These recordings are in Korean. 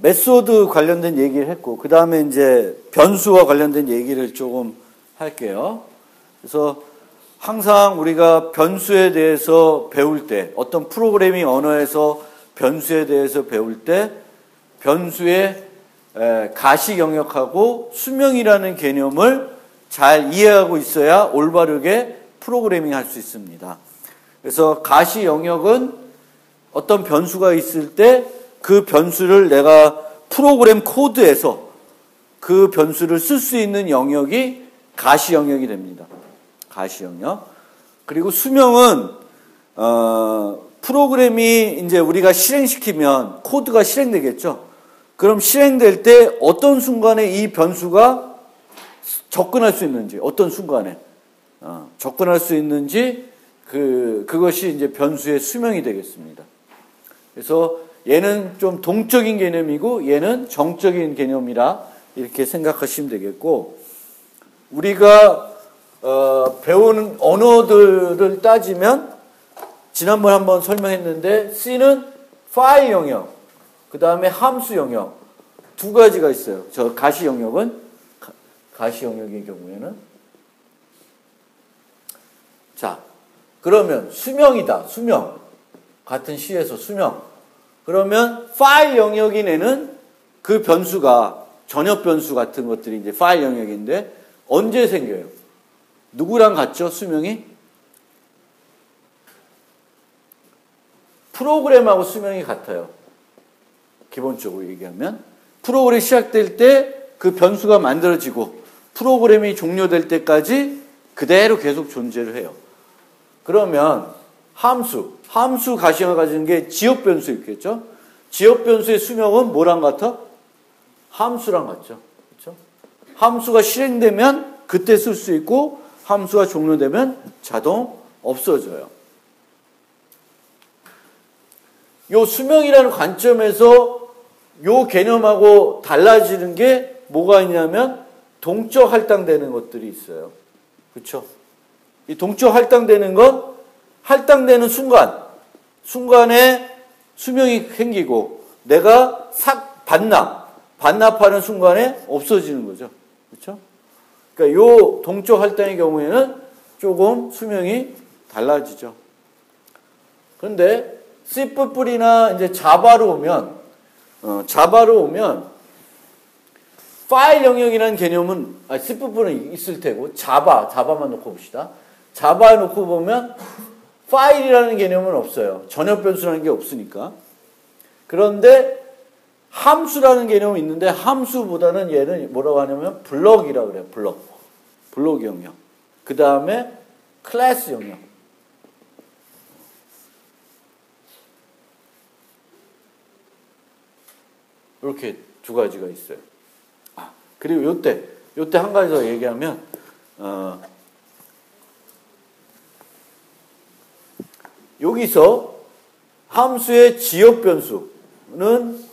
메소드 관련된 얘기를 했고, 그 다음에 이제 변수와 관련된 얘기를 조금 할게요. 그래서 항상 우리가 변수에 대해서 배울 때, 어떤 프로그래밍 언어에서 변수에 대해서 배울 때, 변수의 가시 영역하고 수명이라는 개념을 잘 이해하고 있어야 올바르게 프로그래밍 할 수 있습니다. 그래서 가시 영역은 어떤 변수가 있을 때 그 변수를 내가 프로그램 코드에서 그 변수를 쓸 수 있는 영역이 가시 영역이 됩니다. 가시 영역. 그리고 수명은 프로그램이 이제 우리가 실행시키면 코드가 실행되겠죠. 그럼 실행될 때 어떤 순간에 이 변수가 접근할 수 있는지, 어떤 순간에 접근할 수 있는지 그것이 이제 변수의 수명이 되겠습니다. 그래서 얘는 좀 동적인 개념이고 얘는 정적인 개념이라 이렇게 생각하시면 되겠고, 우리가 배우는 언어들을 따지면 지난번에 한번 설명했는데 C는 파일 영역, 그 다음에 함수 영역 두 가지가 있어요. 저 가시 영역은 가시 영역의 경우에는 자 그러면 수명이다. 수명 같은 C에서 수명. 그러면 파일 영역인 애는 그 변수가 전역 변수 같은 것들이 이제 파일 영역인데 언제 생겨요? 누구랑 같죠? 수명이? 프로그램하고 수명이 같아요. 기본적으로 얘기하면 프로그램이 시작될 때 그 변수가 만들어지고 프로그램이 종료될 때까지 그대로 계속 존재를 해요. 그러면 함수 가시형을 가지는 게 지역 변수 있겠죠? 지역 변수의 수명은 뭐랑 같아? 함수랑 같죠. 그렇죠? 함수가 실행되면 그때 쓸 수 있고 함수가 종료되면 자동 없어져요. 요 수명이라는 관점에서 요 개념하고 달라지는 게 뭐가 있냐면 동적 할당되는 것들이 있어요. 그렇죠? 이 동적 할당되는 건 할당되는 순간에 수명이 생기고 내가 반납하는 순간에 없어지는 거죠. 그렇죠? 그러니까 요 동적 할당의 경우에는 조금 수명이 달라지죠. 그런데 C++이나 이제 자바로 오면 파일 영역이라는 개념은 C++는 있을 테고 자바만 놓고 봅시다. 자바에 놓고 보면 파일이라는 개념은 없어요. 전역 변수라는 게 없으니까. 그런데 함수라는 개념은 있는데 함수보다는 얘는 뭐라고 하냐면 블럭이라고 그래요. 블럭 영역. 그 다음에 클래스 영역. 이렇게 두 가지가 있어요. 그리고 요때 한 가지 더 얘기하면 여기서 함수의 지역 변수는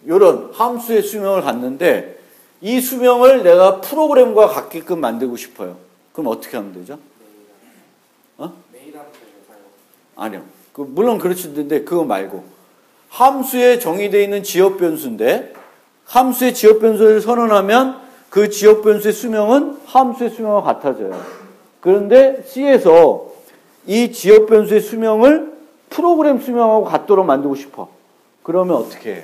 이런 함수의 수명을 갖는데 이 수명을 내가 프로그램과 같게끔 만들고 싶어요. 그럼 어떻게 하면 되죠? 아니요. 물론 그렇는데 그거 말고 함수에 정의되어 있는 지역 변수인데 함수의 지역 변수를 선언하면 그 지역 변수의 수명은 함수의 수명과 같아져요. 그런데 C에서 이 지역 변수의 수명을 프로그램 수명하고 같도록 만들고 싶어. 그러면 어떻게 해요?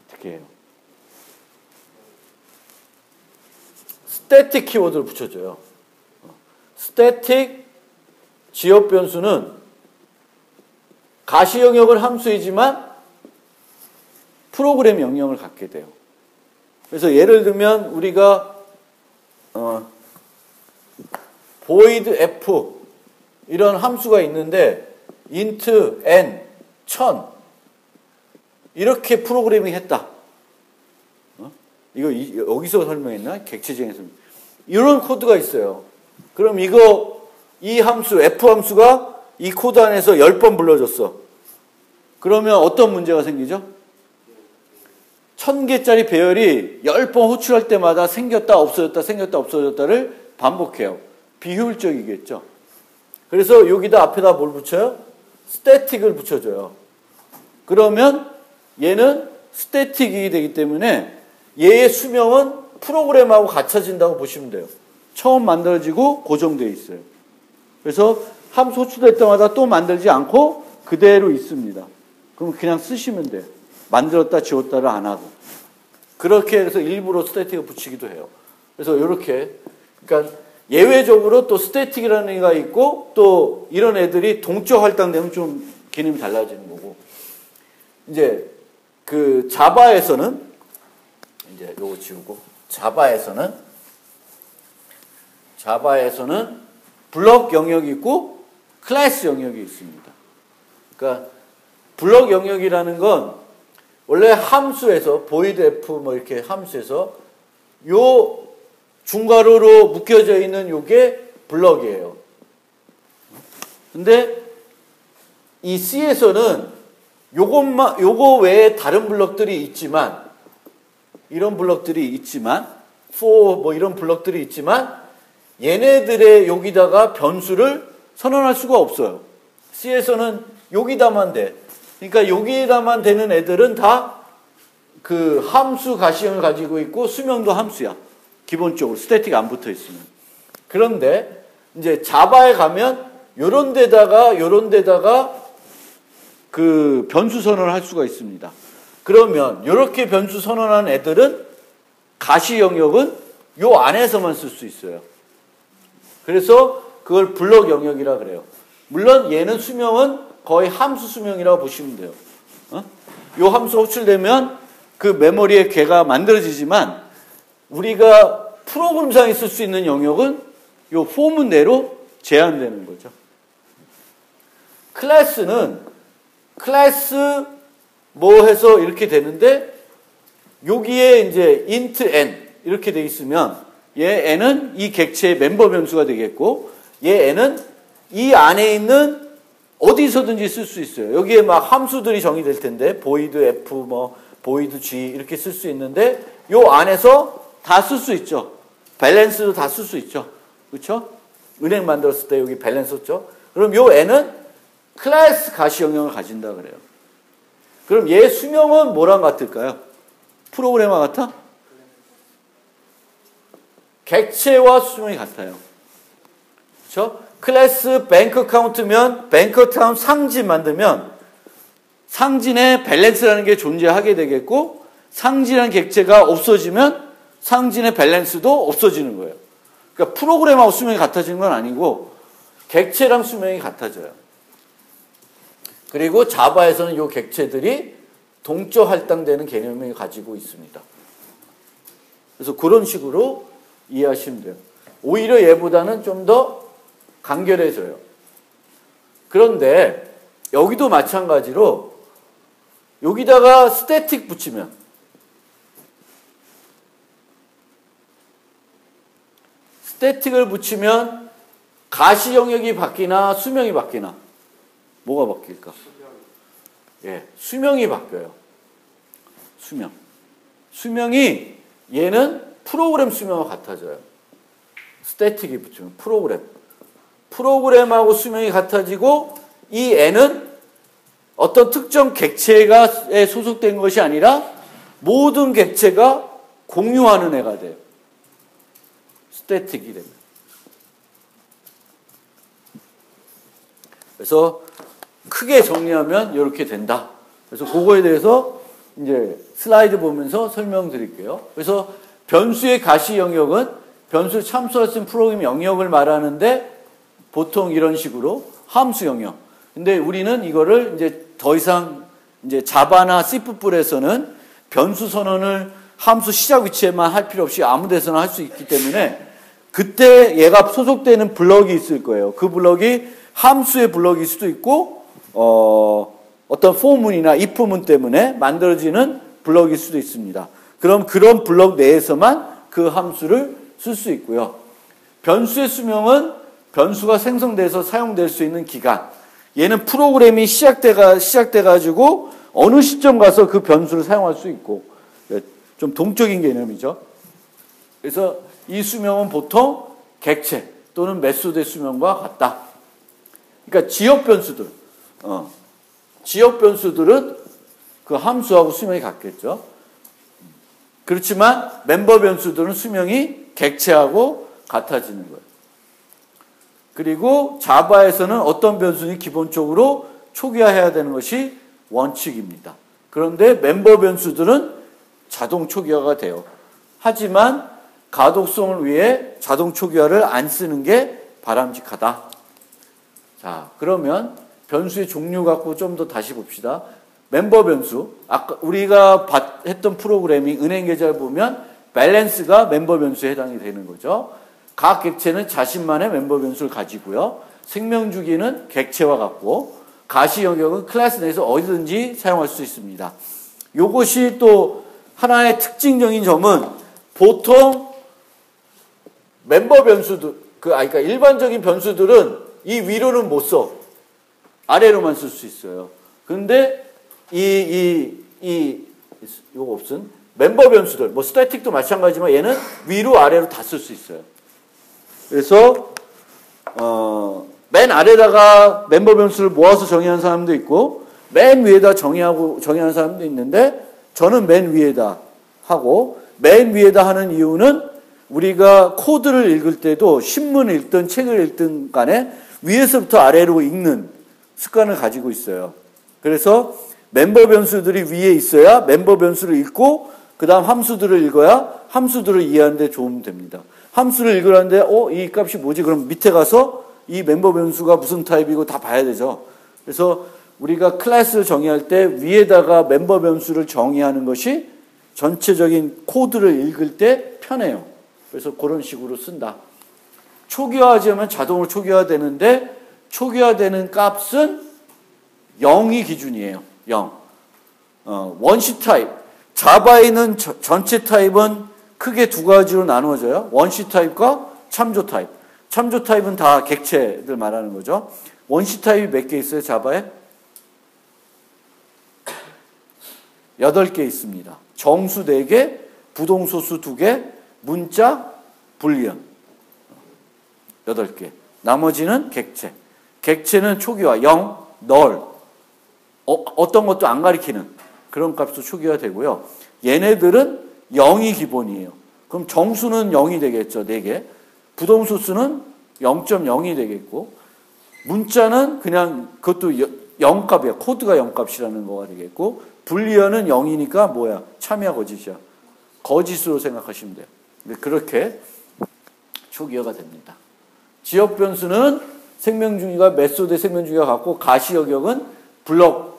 어떻게 해요? 스태틱 키워드를 붙여줘요. 스태틱 지역 변수는 가시 영역은 함수이지만 프로그램 영역을 갖게 돼요. 그래서 예를 들면 우리가 void f 이런 함수가 있는데 int n 1000 이렇게 프로그래밍 했다. 이거 여기서 설명했나? 객체적인 설명. 이런 코드가 있어요. 그럼 이 함수 f 함수가 이 코드 안에서 10번 불러줬어. 그러면 어떤 문제가 생기죠? 1000개짜리 배열이 10번 호출할 때마다 생겼다 없어졌다 생겼다 없어졌다를 반복해요. 비효율적이겠죠. 그래서 여기다 앞에다 뭘 붙여요? 스태틱을 붙여줘요. 그러면 얘는 스태틱이 되기 때문에 얘의 수명은 프로그램하고 갖춰진다고 보시면 돼요. 처음 만들어지고 고정되어 있어요. 그래서 함수 호출될 때마다 또 만들지 않고 그대로 있습니다. 그럼 그냥 쓰시면 돼요. 만들었다 지웠다를 안 하고. 그렇게 해서 일부러 스태틱을 붙이기도 해요. 그래서 이렇게, 그러니까 예외적으로 또 스태틱이라는 애가 있고 또 이런 애들이 동적 할당되면 좀 개념이 달라지는 거고. 이제 그 자바에서는 이제 요거 지우고 자바에서는 블럭 영역이 있고 클래스 영역이 있습니다. 그러니까 블럭 영역이라는 건 원래 함수에서 void f 뭐 이렇게 함수에서 요 중괄호로 묶여져 있는 요게 블럭이에요. 근데 이 C에서는 요거 외에 다른 블럭들이 있지만 이런 블럭들이 있지만 for 뭐 이런 블럭들이 있지만 얘네들의 여기다가 변수를 선언할 수가 없어요. C에서는 여기다만 돼. 그러니까 여기다만 되는 애들은 다 그 함수 가시형을 가지고 있고 수명도 함수야. 기본적으로 스태틱 안 붙어 있으면. 그런데 이제 자바에 가면 요런 데다가 그 변수 선언을 할 수가 있습니다. 그러면 요렇게 변수 선언한 애들은 가시 영역은 요 안에서만 쓸 수 있어요. 그래서 그걸 블럭 영역이라 그래요. 물론 얘는 수명은 거의 함수 수명이라고 보시면 돼요. 요 함수가 호출되면 그 메모리에 걔가 만들어지지만 우리가 프로그램상에 쓸 수 있는 영역은 요 포문 내로 제한되는 거죠. 클래스는 클래스 뭐 해서 이렇게 되는데 여기에 이제 int n 이렇게 돼 있으면 얘 n은 이 객체의 멤버 변수가 되겠고 얘 n은 이 안에 있는 어디서든지 쓸 수 있어요. 여기에 막 함수들이 정의될 텐데 void f 뭐 void g 이렇게 쓸 수 있는데 요 안에서 다 쓸 수 있죠. 밸런스도 다 쓸 수 있죠. 그렇죠? 은행 만들었을 때 여기 밸런스 썼죠. 그럼 요 n은 클래스 가시 영역을 가진다 그래요. 그럼 얘 수명은 뭐랑 같을까요? 프로그래머 같아? 객체와 수명이 같아요. 그렇죠? 클래스 뱅크 카운트면 뱅크 카운트 상진 만들면 상진에 밸런스라는 게 존재하게 되겠고 상진한 객체가 없어지면 상진의 밸런스도 없어지는 거예요. 그러니까 프로그램하고 수명이 같아지는 건 아니고 객체랑 수명이 같아져요. 그리고 자바에서는 이 객체들이 동적 할당되는 개념을 가지고 있습니다. 그래서 그런 식으로 이해하시면 돼요. 오히려 얘보다는 좀 더 간결해져요. 그런데 여기도 마찬가지로 여기다가 스태틱 붙이면 스태틱을 붙이면 가시 영역이 바뀌나 수명이 바뀌나? 뭐가 바뀔까? 예, 수명이 바뀌어요. 수명이 얘는 프로그램 수명과 같아져요. 스태틱이 붙이면 프로그램하고 수명이 같아지고 이 n은 어떤 특정 객체에 소속된 것이 아니라 모든 객체가 공유하는 애가 돼요. 스태틱이 됩니다. 그래서 크게 정리하면 이렇게 된다. 그래서 그거에 대해서 이제 슬라이드 보면서 설명드릴게요. 그래서 변수의 가시 영역은 변수를 참수할 수 있는 프로그램 영역을 말하는데 보통 이런 식으로 함수 영역. 근데 우리는 이거를 이제 더 이상 이제 자바나 C++에서는 변수 선언을 함수 시작 위치에만 할 필요 없이 아무 데서나 할 수 있기 때문에 그때 얘가 소속되는 블럭이 있을 거예요. 그 블럭이 함수의 블럭일 수도 있고 어떤 for문이나 if문 때문에 만들어지는 블럭일 수도 있습니다. 그럼 그런 블럭 내에서만 그 함수를 쓸 수 있고요. 변수의 수명은 변수가 생성돼서 사용될 수 있는 기간. 얘는 프로그램이 시작돼가지고 어느 시점 가서 그 변수를 사용할 수 있고 좀 동적인 개념이죠. 그래서 이 수명은 보통 객체 또는 메소드의 수명과 같다. 그러니까 지역 변수들은 그 함수하고 수명이 같겠죠. 그렇지만 멤버 변수들은 수명이 객체하고 같아지는 거예요. 그리고 자바에서는 어떤 변수는 기본적으로 초기화해야 되는 것이 원칙입니다. 그런데 멤버 변수들은 자동 초기화가 돼요. 하지만 가독성을 위해 자동 초기화를 안 쓰는 게 바람직하다. 자, 그러면 변수의 종류 갖고 좀 더 다시 봅시다. 멤버 변수, 아까 우리가 했던 프로그래밍 은행 계좌를 보면 밸런스가 멤버 변수에 해당이 되는 거죠. 각 객체는 자신만의 멤버 변수를 가지고요. 생명주기는 객체와 같고 가시 영역은 클래스 내에서 어디든지 사용할 수 있습니다. 이것이 또 하나의 특징적인 점은 보통 멤버 변수들, 그러니까 일반적인 변수들은 이 위로는 못 써. 아래로만 쓸 수 있어요. 근데 이거 없은 멤버 변수들, 뭐 스태틱도 마찬가지지만 얘는 위로 아래로 다 쓸 수 있어요. 그래서 맨 아래다가 멤버 변수를 모아서 정의하는 사람도 있고 맨 위에다 정의하는 사람도 있는데 저는 맨 위에다 하고 맨 위에다 하는 이유는 우리가 코드를 읽을 때도 신문을 읽든 책을 읽든 간에 위에서부터 아래로 읽는 습관을 가지고 있어요. 그래서 멤버 변수들이 위에 있어야 멤버 변수를 읽고 그 다음 함수들을 읽어야 함수들을 이해하는 데 도움 됩니다. 함수를 읽으라는데 이 값이 뭐지? 그럼 밑에 가서 이 멤버 변수가 무슨 타입이고 다 봐야 되죠. 그래서 우리가 클래스를 정의할 때 위에다가 멤버 변수를 정의하는 것이 전체적인 코드를 읽을 때 편해요. 그래서 그런 식으로 쓴다. 초기화하자면 자동으로 초기화되는데 초기화되는 값은 0이 기준이에요. 0. 원시 타입. 자바에 있는 전체 타입은 크게 두 가지로 나누어져요. 원시 타입과 참조 타입. 참조 타입은 다 객체들 말하는 거죠. 원시 타입이 몇 개 있어요, 자바에? 8개 있습니다. 정수 4개, 부동소수 2개, 문자, 불리언. 8개. 나머지는 객체. 객체는 초기화, 0, 널. 어떤 것도 안 가리키는 그런 값도 초기화 되고요. 얘네들은 0이 기본이에요. 그럼 정수는 0이 되겠죠, 4개. 부동소수는 0.0이 되겠고, 문자는 그냥 그것도 0값이야. 코드가 0값이라는 거가 되겠고, 불리언은 0이니까 뭐야? 참이야, 거짓이야? 거짓으로 생각하시면 돼요. 그렇게 초기화가 됩니다. 지역 변수는 생명주기가 메소드의 생명주기가 같고, 가시 영역은 블럭.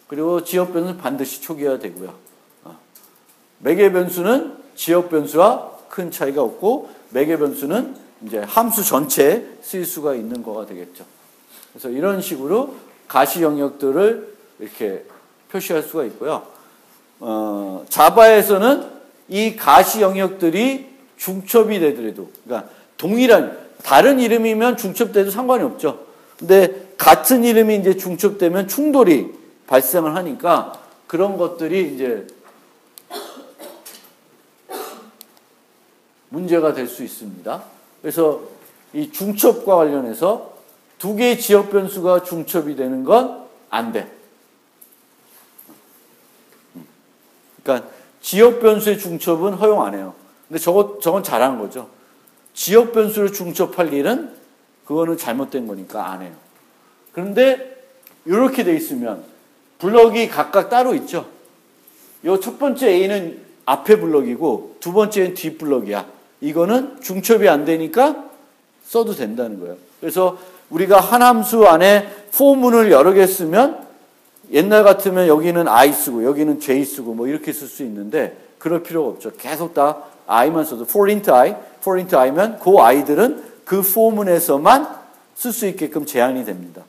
그리고 지역 변수는 반드시 초기화 되고요. 매개 변수는 지역 변수와 큰 차이가 없고, 매개 변수는 이제 함수 전체에 쓰일 수가 있는 거가 되겠죠. 그래서 이런 식으로 가시 영역들을 이렇게 표시할 수가 있고요. 자바에서는 이 가시 영역들이 중첩이 되더라도, 그러니까 동일한, 다른 이름이면 중첩돼도 상관이 없죠. 근데 같은 이름이 이제 중첩되면 충돌이 발생을 하니까 그런 것들이 이제 문제가 될 수 있습니다. 그래서 이 중첩과 관련해서 두 개의 지역 변수가 중첩이 되는 건 안 돼. 그러니까 지역 변수의 중첩은 허용 안 해요. 근데 저건 잘한 거죠. 지역 변수를 중첩할 일은 그거는 잘못된 거니까 안 해요. 그런데 이렇게 돼 있으면 블럭이 각각 따로 있죠. 이 첫 번째 A는 앞에 블럭이고 두 번째는 뒷 블럭이야. 이거는 중첩이 안 되니까 써도 된다는 거예요. 그래서 우리가 한 함수 안에 포문을 여러 개 쓰면 옛날 같으면 여기는 I 쓰고 여기는 J 쓰고 뭐 이렇게 쓸 수 있는데 그럴 필요가 없죠. 계속 다 I만 써도 for int I면 그 I들은 그 포문에서만 쓸 수 있게끔 제한이 됩니다.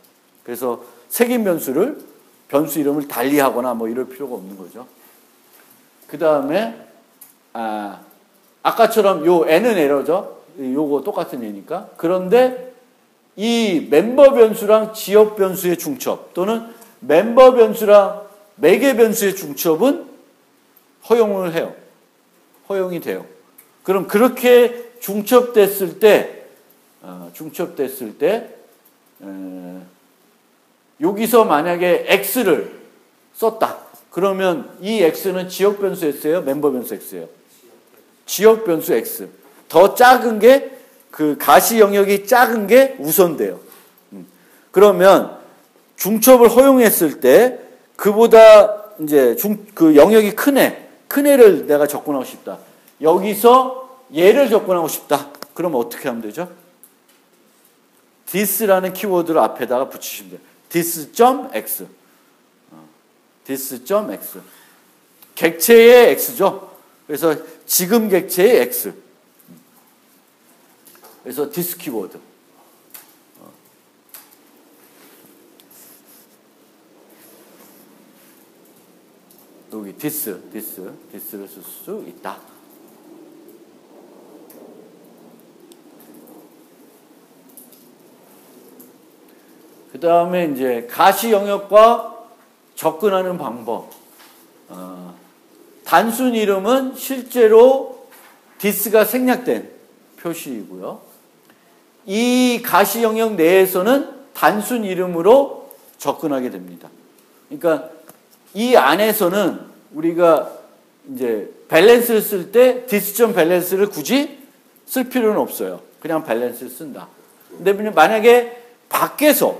그래서 색인 변수를 변수 이름을 달리하거나 뭐 이럴 필요가 없는 거죠. 그 다음에 아까처럼 요 n은 에러죠. 요거 똑같은 얘니까. 그런데 이 멤버 변수랑 지역 변수의 중첩 또는 멤버 변수랑 매개 변수의 중첩은 허용을 해요. 허용이 돼요. 그럼 그렇게 중첩됐을 때 여기서 만약에 x를 썼다. 그러면 이 x는 지역 변수 x예요? 멤버 변수 x예요? 지역 변수 x. 더 작은 게 그 가시 영역이 작은 게 우선돼요. 그러면 중첩을 허용했을 때 그보다 이제 그 영역이 큰 애를 내가 접근하고 싶다. 여기서 얘를 접근하고 싶다. 그러면 어떻게 하면 되죠? this라는 키워드를 앞에다가 붙이시면 돼요. this.x. this.x. 객체의 x죠. 그래서 지금 객체의 x. 그래서 this 키워드. 여기 this를 쓸 수 있다. 그 다음에 이제 가시 영역과 접근하는 방법. 단순 이름은 실제로 this가 생략된 표시이고요. 이 가시 영역 내에서는 단순 이름으로 접근하게 됩니다. 그러니까 이 안에서는 우리가 이제 밸런스를 쓸 때 디스전 밸런스를 굳이 쓸 필요는 없어요. 그냥 밸런스를 쓴다. 근데 만약에 밖에서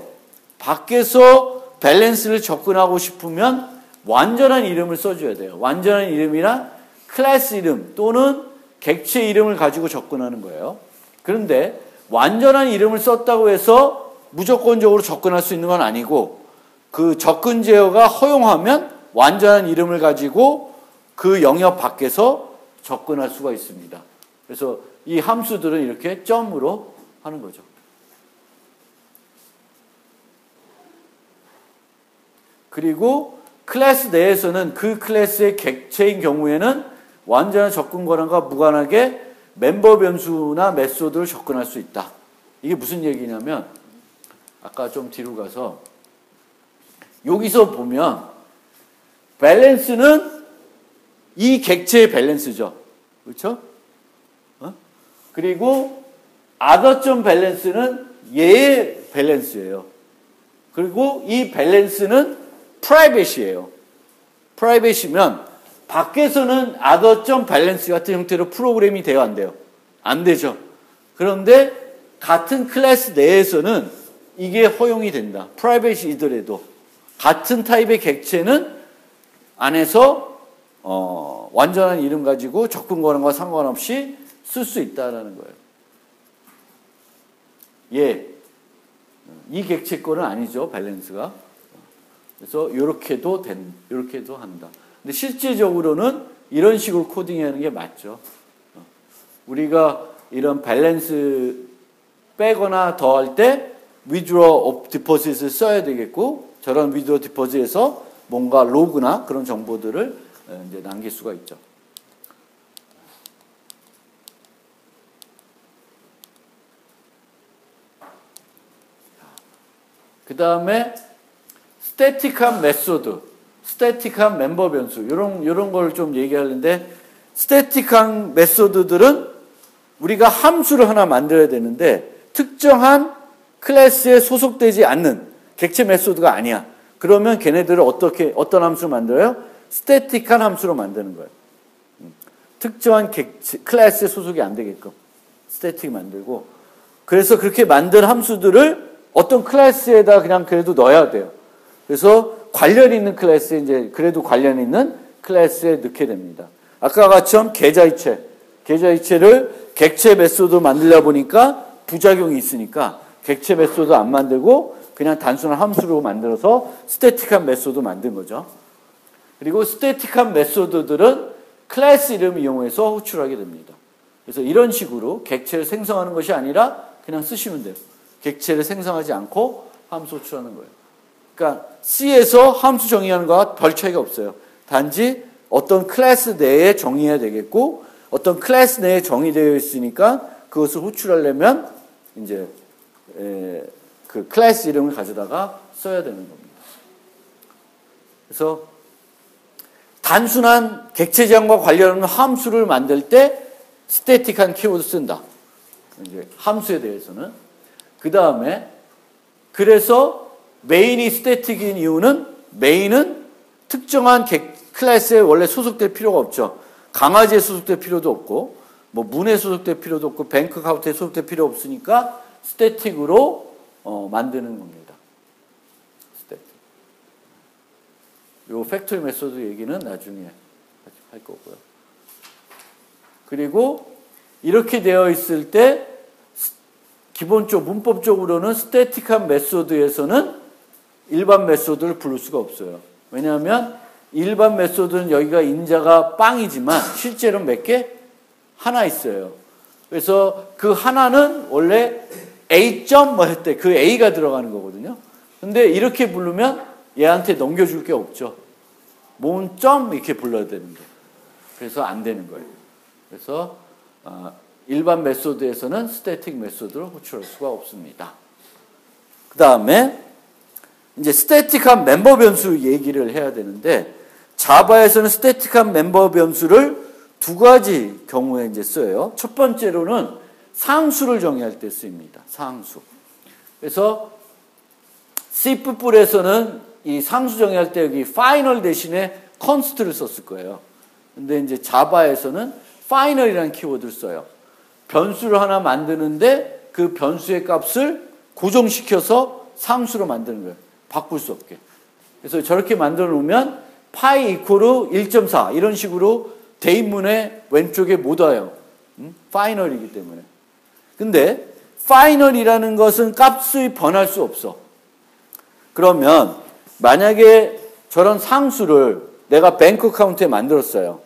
밸런스를 접근하고 싶으면 완전한 이름을 써줘야 돼요. 완전한 이름이란 클래스 이름 또는 객체 이름을 가지고 접근하는 거예요. 그런데 완전한 이름을 썼다고 해서 무조건적으로 접근할 수 있는 건 아니고 그 접근 제어가 허용하면 완전한 이름을 가지고 그 영역 밖에서 접근할 수가 있습니다. 그래서 이 함수들은 이렇게 점으로 하는 거죠. 그리고 클래스 내에서는 그 클래스의 객체인 경우에는 완전한 접근 권한과 무관하게 멤버 변수나 메소드를 접근할 수 있다. 이게 무슨 얘기냐면 아까 좀 뒤로 가서 여기서 보면 밸런스는 이 객체의 밸런스죠. 그렇죠? 그리고 other 밸런스는 얘의 밸런스예요. 그리고 이 밸런스는 프라이빗이에요. 프라이빗이면 밖에서는 other 밸런스 같은 형태로 프로그램이 돼요, 안 돼요? 안 되죠. 그런데 같은 클래스 내에서는 이게 허용이 된다. 프라이빗이더라도 같은 타입의 객체는 안에서 완전한 이름 가지고 접근 권한과 상관없이 쓸 수 있다라는 거예요. 이 객체 거는 아니죠, 밸런스가. 그래서 이렇게도 한다. 근데 실제적으로는 이런 식으로 코딩하는 게 맞죠. 우리가 이런 밸런스 빼거나 더할 때 withdraw of deposit을 써야 되겠고 저런 withdraw deposit에서 뭔가 로그나 그런 정보들을 이제 남길 수가 있죠. 그 다음에 스태틱한 메소드, 스태틱한 멤버 변수 이런 걸 좀 얘기하는데 스태틱한 메소드들은 우리가 함수를 하나 만들어야 되는데 특정한 클래스에 소속되지 않는 객체 메소드가 아니야. 그러면 걔네들을 어떤 함수로 만들어요? 스태틱한 함수로 만드는 거예요. 특정한 클래스에 소속이 안 되게끔 스태틱 만들고 그래서 그렇게 만든 함수들을 어떤 클래스에다 그냥 그래도 넣어야 돼요. 그래서 관련 있는 클래스에 이제 그래도 관련 있는 클래스에 넣게 됩니다. 아까 같이처럼 계좌이체를 객체 메소드 만들려 보니까 부작용이 있으니까 객체 메소드 안 만들고 그냥 단순한 함수로 만들어서 스태틱한 메소드 만든 거죠. 그리고 스태틱한 메소드들은 클래스 이름을 이용해서 호출하게 됩니다. 그래서 이런 식으로 객체를 생성하는 것이 아니라 그냥 쓰시면 돼요. 객체를 생성하지 않고 함수 호출하는 거예요. 그러니까 C에서 함수 정의하는 거와 별 차이가 없어요. 단지 어떤 클래스 내에 정의해야 되겠고 어떤 클래스 내에 정의되어 있으니까 그것을 호출하려면 이제 그 클래스 이름을 가져다가 써야 되는 겁니다. 그래서 단순한 객체 제한과 관련한 함수를 만들 때 스태틱한 키워드 쓴다. 이제 함수에 대해서는. 그 다음에 그래서 메인이 스태틱인 이유는 메인은 특정한 클래스에 원래 소속될 필요가 없죠. 강아지에 소속될 필요도 없고 뭐 문에 소속될 필요도 없고 뱅크 카운트에 소속될 필요 없으니까 스태틱으로 만드는 겁니다. 스태틱. 요 팩토리 메소드 얘기는 나중에 할 거고요. 그리고 이렇게 되어 있을 때 기본적으로 문법적으로는 스태틱한 메소드에서는 일반 메소드를 부를 수가 없어요. 왜냐하면 일반 메소드는 여기가 인자가 빵이지만 실제로는 몇 개? 하나 있어요. 그래서 그 하나는 원래 A.점 뭐 할 때 그 A가 들어가는 거거든요. 근데 이렇게 부르면 얘한테 넘겨줄 게 없죠. 뭔점 이렇게 불러야 되는데. 그래서 안 되는 거예요. 그래서 일반 메소드에서는 스태틱 메소드를 호출할 수가 없습니다. 그 다음에 이제 스태틱한 멤버 변수 얘기를 해야 되는데 자바에서는 스태틱한 멤버 변수를 두 가지 경우에 이제 써요. 첫 번째로는 상수를 정의할 때 쓰입니다. 상수. 그래서 C++에서는 이 상수 정의할 때 여기 final 대신에 const를 썼을 거예요. 근데 이제 자바에서는 final이라는 키워드를 써요. 변수를 하나 만드는데 그 변수의 값을 고정시켜서 상수로 만드는 거예요. 바꿀 수 없게. 그래서 저렇게 만들어 놓으면 파이 이퀄 1.4 이런 식으로 대입문의 왼쪽에 못 와요. 파이널이기 때문에. 근데 파이널이라는 것은 값이 변할 수 없어. 그러면 만약에 저런 상수를 내가 뱅크 카운트에 만들었어요.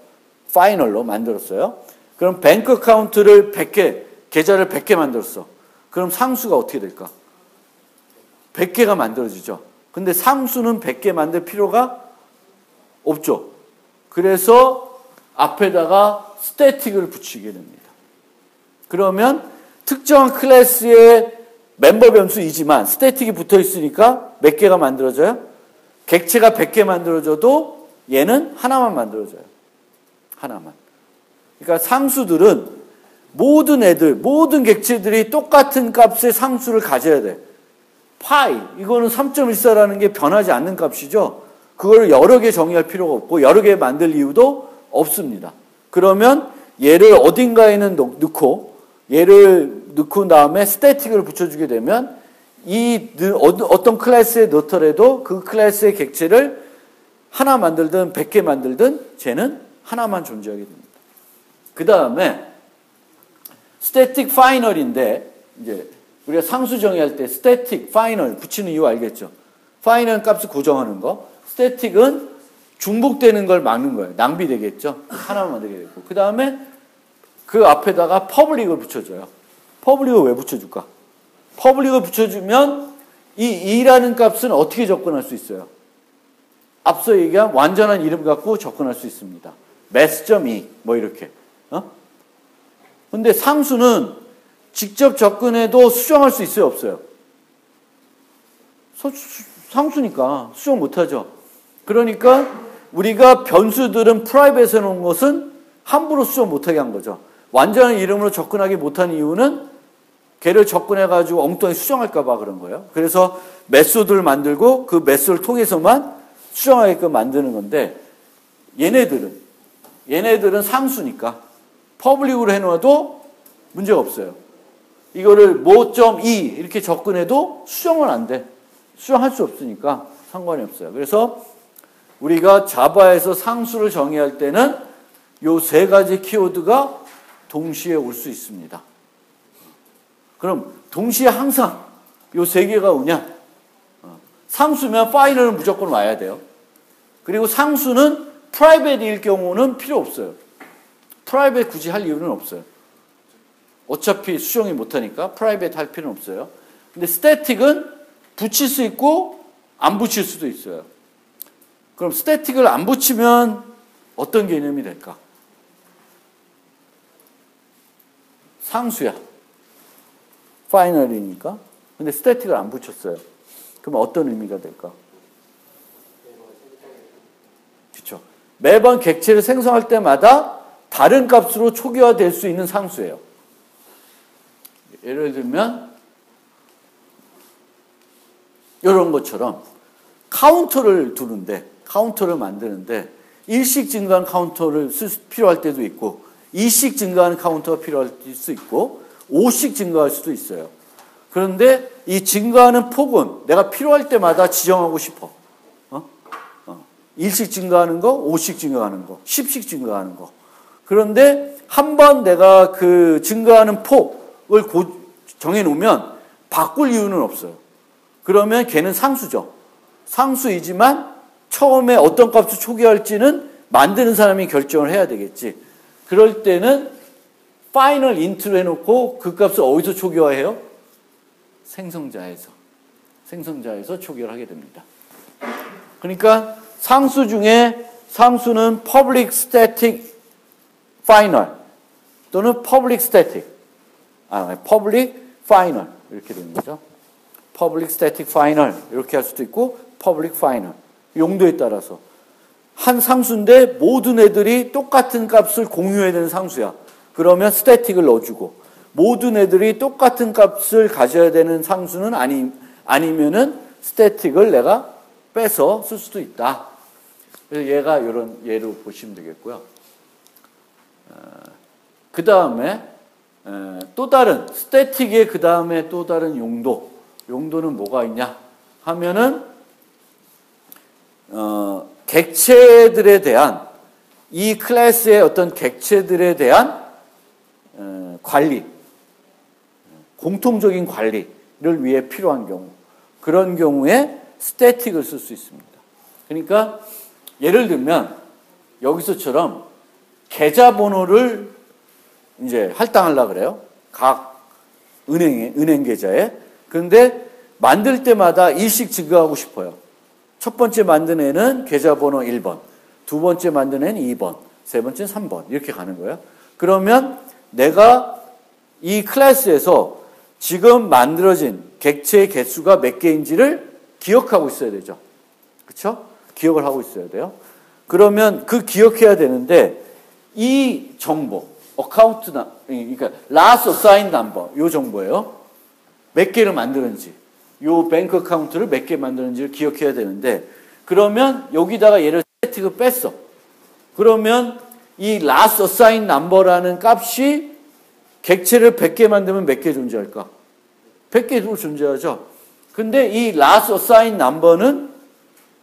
파이널로 만들었어요. 그럼 뱅크 카운트를 100개, 계좌를 100개 만들었어. 그럼 상수가 어떻게 될까? 100개가 만들어지죠. 근데 상수는 100개 만들 필요가 없죠. 그래서 앞에다가 스태틱을 붙이게 됩니다. 그러면 특정한 클래스의 멤버 변수이지만 스태틱이 붙어 있으니까 몇 개가 만들어져요? 객체가 100개 만들어져도 얘는 하나만 만들어져요. 하나만. 그러니까 상수들은 모든 객체들이 똑같은 값의 상수를 가져야 돼. 파이, 이거는 3.14라는 게 변하지 않는 값이죠. 그걸 여러 개 정의할 필요가 없고 여러 개 만들 이유도 없습니다. 그러면 얘를 어딘가에는 넣고 얘를 넣고 다음에 스태틱을 붙여주게 되면 이 어떤 클래스에 넣더라도 그 클래스의 객체를 하나 만들든 100개 만들든 쟤는 하나만 존재하게 됩니다. 그 다음에 스태틱 파이널인데 이제 우리가 상수 정의할 때 스태틱 파이널 붙이는 이유 알겠죠? 파이널 값을 고정하는 거. 스태틱은 중복되는 걸 막는 거예요. 낭비되겠죠? 하나만 만들게 되고. 그 다음에 그 앞에다가 퍼블릭을 붙여줘요. 퍼블릭을 왜 붙여줄까? 퍼블릭을 붙여주면 이 2라는 값은 어떻게 접근할 수 있어요? 앞서 얘기한 완전한 이름 갖고 접근할 수 있습니다. math.2 뭐 이렇게. 근데 상수는 직접 접근해도 수정할 수 있어요? 없어요? 상수니까 수정 못하죠. 그러니까 우리가 변수들은 프라이빗에 놓은 것은 함부로 수정 못하게 한 거죠. 완전한 이름으로 접근하기 못한 이유는 걔를 접근해가지고 엉뚱하게 수정할까 봐 그런 거예요. 그래서 메소드를 만들고 그 메소드를 통해서만 수정하게끔 만드는 건데 얘네들은 상수니까 퍼블릭으로 해놓아도 문제가 없어요. 이거를 뭐.2 이렇게 접근해도 수정은 안 돼. 수정할 수 없으니까 상관이 없어요. 그래서 우리가 자바에서 상수를 정의할 때는 요 세 가지 키워드가 동시에 올 수 있습니다. 그럼 동시에 항상 요 세 개가 오냐? 상수면 파이널은 무조건 와야 돼요. 그리고 상수는 프라이빗일 경우는 필요 없어요. 프라이빗 굳이 할 이유는 없어요. 어차피 수정이 못하니까 프라이빗 할 필요는 없어요. 근데 스태틱은 붙일 수 있고 안 붙일 수도 있어요. 그럼 스태틱을 안 붙이면 어떤 개념이 될까? 상수야. 파이널이니까. 근데 스태틱을 안 붙였어요. 그럼 어떤 의미가 될까? 그렇죠. 매번 객체를 생성할 때마다 다른 값으로 초기화될 수 있는 상수예요. 예를 들면 이런 것처럼 카운터를 두는데 카운터를 만드는데 일씩 증가하는 카운터를 필요할 때도 있고 2씩 증가하는 카운터가 필요할 수 있고 5씩 증가할 수도 있어요. 그런데 이 증가하는 폭은 내가 필요할 때마다 지정하고 싶어. 1씩 증가하는 거, 5씩 증가하는 거, 10씩 증가하는 거. 그런데 한번 내가 그 증가하는 폭을 정해놓으면 바꿀 이유는 없어요. 그러면 걔는 상수죠. 상수이지만 처음에 어떤 값을 초기화할지는 만드는 사람이 결정을 해야 되겠지. 그럴 때는 파이널 인트로 해놓고 그 값을 어디서 초기화해요? 생성자에서 초기화를 하게 됩니다. 그러니까 상수 중에 상수는 public static final 또는 public static, public final 이렇게 되는 거죠. public static final 이렇게 할 수도 있고 public final 용도에 따라서 한 상수인데 모든 애들이 똑같은 값을 공유해야 되는 상수야. 그러면 static을 넣어주고 모든 애들이 똑같은 값을 가져야 되는 상수는 아니면은 static을 내가 빼서 쓸 수도 있다. 그래서 얘가 이런 예로 보시면 되겠고요. 그 다음에 또 다른 스태틱의 그 다음에 또 다른 용도는 뭐가 있냐 하면은 객체들에 대한 이 클래스의 어떤 객체들에 대한 관리, 공통적인 관리를 위해 필요한 경우, 그런 경우에 스태틱을 쓸 수 있습니다. 그러니까 예를 들면 여기서처럼 계좌번호를 이제 할당하려고 그래요. 각 은행 계좌에. 그런데 만들 때마다 일씩 증가하고 싶어요. 첫 번째 만든 애는 계좌번호 1번, 두 번째 만든 애는 2번, 세 번째는 3번 이렇게 가는 거예요. 그러면 내가 이 클래스에서 지금 만들어진 객체의 개수가 몇 개인지를 기억하고 있어야 되죠. 그렇죠? 기억을 하고 있어야 돼요. 그러면 그 기억해야 되는데 이 정보, 그러니까 last assigned number 이 정보예요. 몇 개를 만드는지, 이 뱅크 어카운트를 몇 개 만드는지를 기억해야 되는데 그러면 여기다가 얘를 스태틱을 뺐어. 그러면 이 last assigned number라는 값이 객체를 100개 만들면 몇 개 존재할까? 100개도 존재하죠. 근데 이 last assigned number는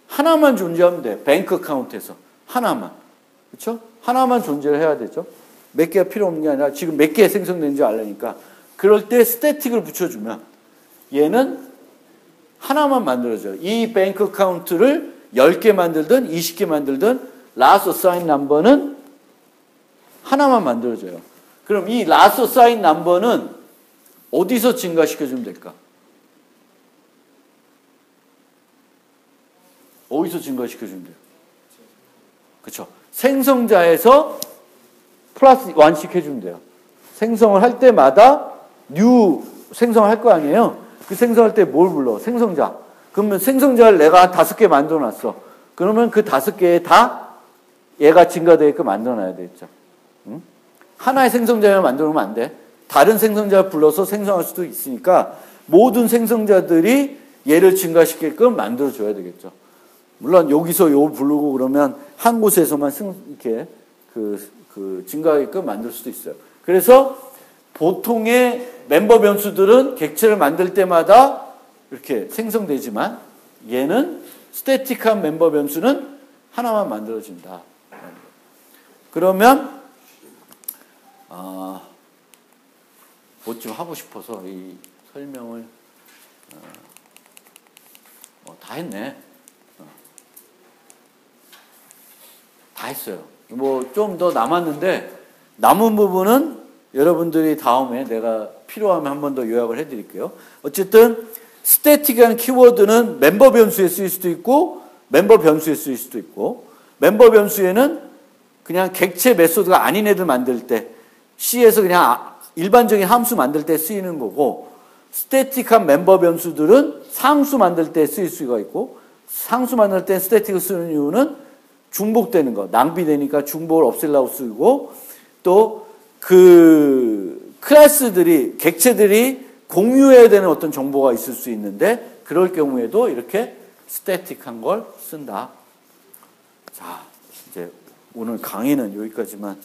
하나만 존재하면 돼. 뱅크 어카운트에서. 하나만. 그렇죠? 하나만 존재를 해야 되죠. 몇 개가 필요 없는 게 아니라 지금 몇 개 생성되는지 알려니까. 그럴 때 스태틱을 붙여주면 얘는 하나만 만들어져요. 이 뱅크 어카운트를 10개 만들든 20개 만들든 last assigned number는 하나만 만들어져요. 그럼 이 last assigned number는 어디서 증가시켜주면 될까? 어디서 증가시켜주면 돼요? 그렇죠. 생성자에서 플러스 1씩 해주면 돼요. 생성을 할 때마다 new 생성을 할 거 아니에요. 그 생성할 때 뭘 불러? 생성자. 그러면 생성자를 내가 5개 만들어 놨어. 그러면 그 5개에 다 얘가 증가되게끔 만들어 놔야 되겠죠. 응? 하나의 생성자를 만들어 놓으면 안 돼. 다른 생성자를 불러서 생성할 수도 있으니까 모든 생성자들이 얘를 증가시키게끔 만들어 줘야 되겠죠. 물론 여기서 요 부르고 그러면 한 곳에서만 이렇게 증가하게끔 만들 수도 있어요. 그래서 보통의 멤버 변수들은 객체를 만들 때마다 이렇게 생성되지만 얘는 스태틱한 멤버 변수는 하나만 만들어진다. 그러면 뭐 좀 하고 싶어서 이 설명을 다 했네. 다 했어요. 뭐 좀 더 남았는데 남은 부분은 여러분들이 다음에 내가 필요하면 한 번 더 요약을 해드릴게요. 어쨌든 스태틱이라는 키워드는 멤버 변수에 쓰일 수도 있고 멤버 변수에 쓰일 수도 있고 멤버 변수에는 그냥 객체 메소드가 아닌 애들 만들 때 C에서 그냥 일반적인 함수 만들 때 쓰이는 거고 스태틱한 멤버 변수들은 상수 만들 때 쓰일 수가 있고 상수 만들 때 스태틱을 쓰는 이유는 중복되는 거, 낭비되니까 중복을 없애려고 쓰고 또 그 클래스들이, 객체들이 공유해야 되는 어떤 정보가 있을 수 있는데 그럴 경우에도 이렇게 스태틱한 걸 쓴다. 자, 이제 오늘 강의는 여기까지만